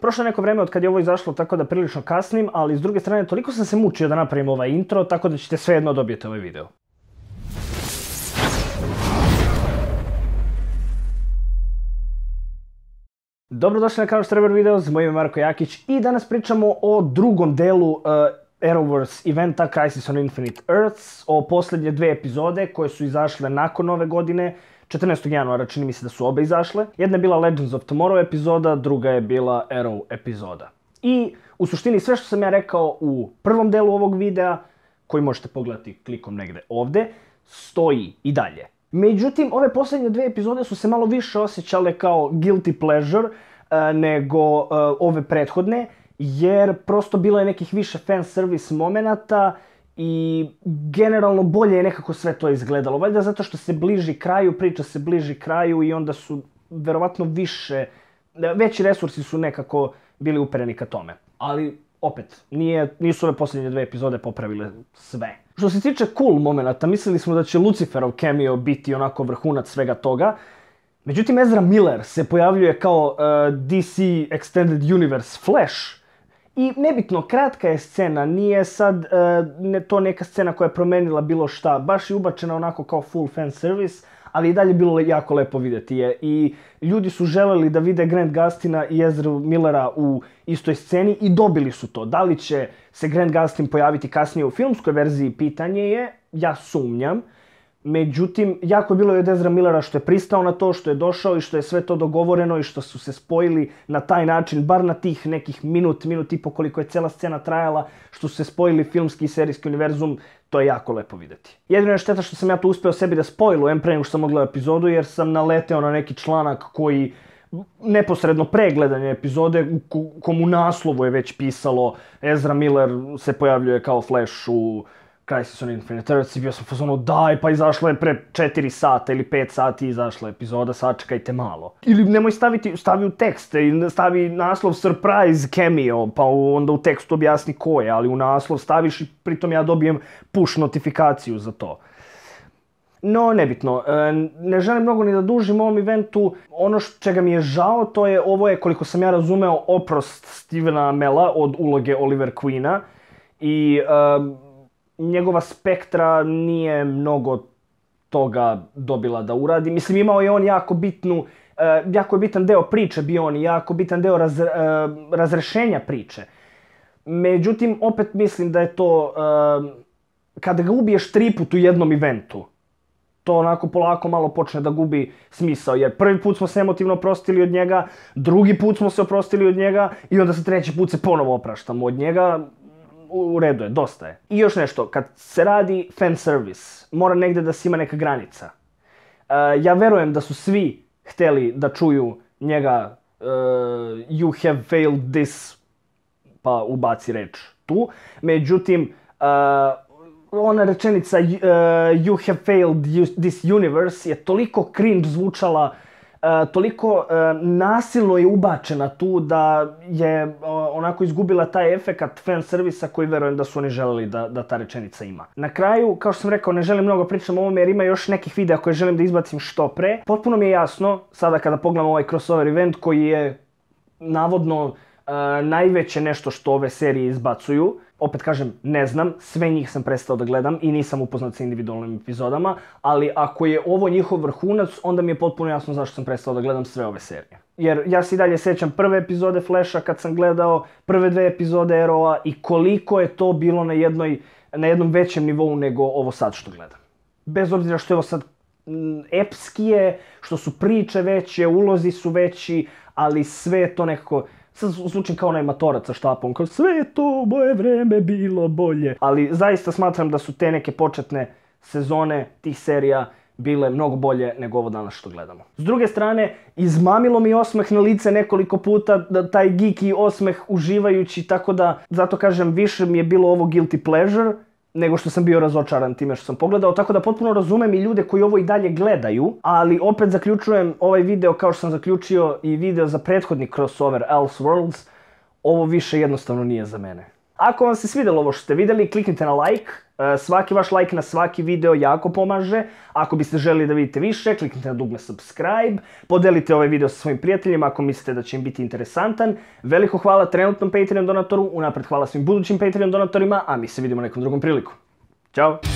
Prošlo je neko vreme od kad je ovo izašlo, tako da prilično kasnim, ali s druge strane toliko sam se mučio da napravim ovaj intro, tako da ćete svejedno dobijeti ovaj video. Dobrodošli na kanal Štreber Videos, moj ime je Marko Jakić i danas pričamo o drugom delu Arrowverse eventa Crisis on Infinite Earths, o posljednje dve epizode koje su izašle nakon ove godine. 14. januara čini mi se da su obe izašle. Jedna je bila Legends of Tomorrow epizoda, druga je bila Arrow epizoda. I u suštini sve što sam ja rekao u prvom delu ovog videa, koji možete pogledati klikom negde ovde, stoji i dalje. Međutim, ove posljednje dve epizode su se malo više osjećale kao guilty pleasure nego ove prethodne, jer prosto bilo je nekih više fan service momenata i generalno bolje je nekako sve to izgledalo. Valjda zato što se bliži kraju, priča se bliži kraju i onda su verovatno veći resursi su nekako bili upereni ka tome. Ali opet, nisu ove posljednje dve epizode popravile sve. Što se tiče cool momenata, mislili smo da će Luciferov cameo biti onako vrhunac svega toga. Međutim, Ezra Miller se pojavljuje kao DC Extended Universe Flash. I nebitno, kratka je scena, nije sad to neka scena koja je promenila bilo šta. Baš je ubačena onako kao full fan service, ali i dalje bilo jako lepo vidjeti je. I ljudi su želeli da vide Grant Gustina i Ezra Millera u istoj sceni i dobili su to. Da li će se Grant Gustin pojaviti kasnije u filmskoj verziji, pitanje je, ja sumnjam. Međutim, jako je bilo i od Ezra Millera što je pristao na to, što je došao i što je sve to dogovoreno i što su se spojili na taj način, bar na tih nekih minut i po koliko je cela scena trajala, što su se spojili filmski i serijski univerzum, to je jako lepo vidjeti. Jedino je šteta što sam ja to uspeo sebi da spojlujem pre nego što sam ogledao epizodu, jer sam naleteo na neki članak koji neposredno pre gledanja epizode, komu naslovu je već pisalo Ezra Miller se pojavljuje kao Flash u Crisis on Infinite Earths i bio sam fazonu daj, pa izašla je pre 4 sata ili 5 sati izašla epizoda, sačekajte malo. Ili nemoj stavi u tekst i stavi naslov surprise cameo, pa onda u tekstu objasni ko je, ali u naslov staviš i pritom ja dobijem push notifikaciju za to. No, nebitno. Ne želim mnogo ni da dužim u ovom eventu. Ono čega mi je žao, ovo je, koliko sam ja razumeo, oprost Stephena Amella od uloge Oliver Queena i njegova Spektra nije mnogo toga dobila da uradi. Mislim, imao je on jako je bitan deo priče bio on i jako bitan deo razrešenja priče. Međutim, opet mislim da je to, kada ga ubiješ 3 put u jednom eventu, to onako polako malo počne da gubi smisao, jer prvi put smo se emotivno oprostili od njega, drugi put smo se oprostili od njega i onda se treći put se ponovo opraštamo od njega. U redu je, dosta je. I još nešto, kad se radi fan service, mora negde da se ima neka granica. Ja verujem da su svi hteli da čuju njega you have failed this, pa ubaci reč tu. Međutim, ona rečenica you have failed this universe je toliko cringe zvučala, toliko nasilno je ubačena tu da je onako izgubila taj efekat fan servisa koji verujem da su oni želeli da ta rečenica ima. Na kraju, kao što sam rekao, ne želim mnogo pričam o ovome jer ima još nekih videa koje želim da izbacim što pre. Potpuno mi je jasno, sada kada pogledam ovaj crossover event koji je navodno najveće nešto što ove serije izbacuju. Opet kažem, ne znam, sve njih sam prestao da gledam i nisam upoznat sa individualnim epizodama, ali ako je ovo njihov vrhunac, onda mi je potpuno jasno zašto sam prestao da gledam sve ove serije. Jer ja se i dalje sećam prve epizode Flasha kad sam gledao, prve 2 epizode Arrowa i koliko je to bilo na jednom većem nivou nego ovo sad što gledam. Bez obzira što je ovo sad epskije, što su priče veće, ulozi su veći, ali sve je to nekako. Sad zvučim kao onaj matorac sa štapom, kao sve je to moje vreme bilo bolje. Ali zaista smatram da su te neke početne sezone tih serija bile mnogo bolje nego ovo danas što gledamo. S druge strane, izmamilo mi osmeh na lice nekoliko puta, taj geeky osmeh uživajući, tako da, zato kažem, više mi je bilo ovo guilty pleasure nego što sam bio razočaran time što sam pogledao, tako da potpuno razumem i ljude koji ovo i dalje gledaju, ali opet zaključujem ovaj video kao što sam zaključio i video za prethodni crossover Elseworlds, ovo više jednostavno nije za mene. Ako vam se svidjelo ovo što ste vidjeli, kliknite na like, Svaki vaš like na svaki video jako pomaže. Ako biste želeli da vidite više, kliknite na dugme subscribe, podelite ovaj video sa svojim prijateljima ako mislite da će im biti interesantan. Veliko hvala trenutnom Patreon donatoru, unapred hvala svim budućim Patreon donatorima, a mi se vidimo nekom drugom priliku. Ćao!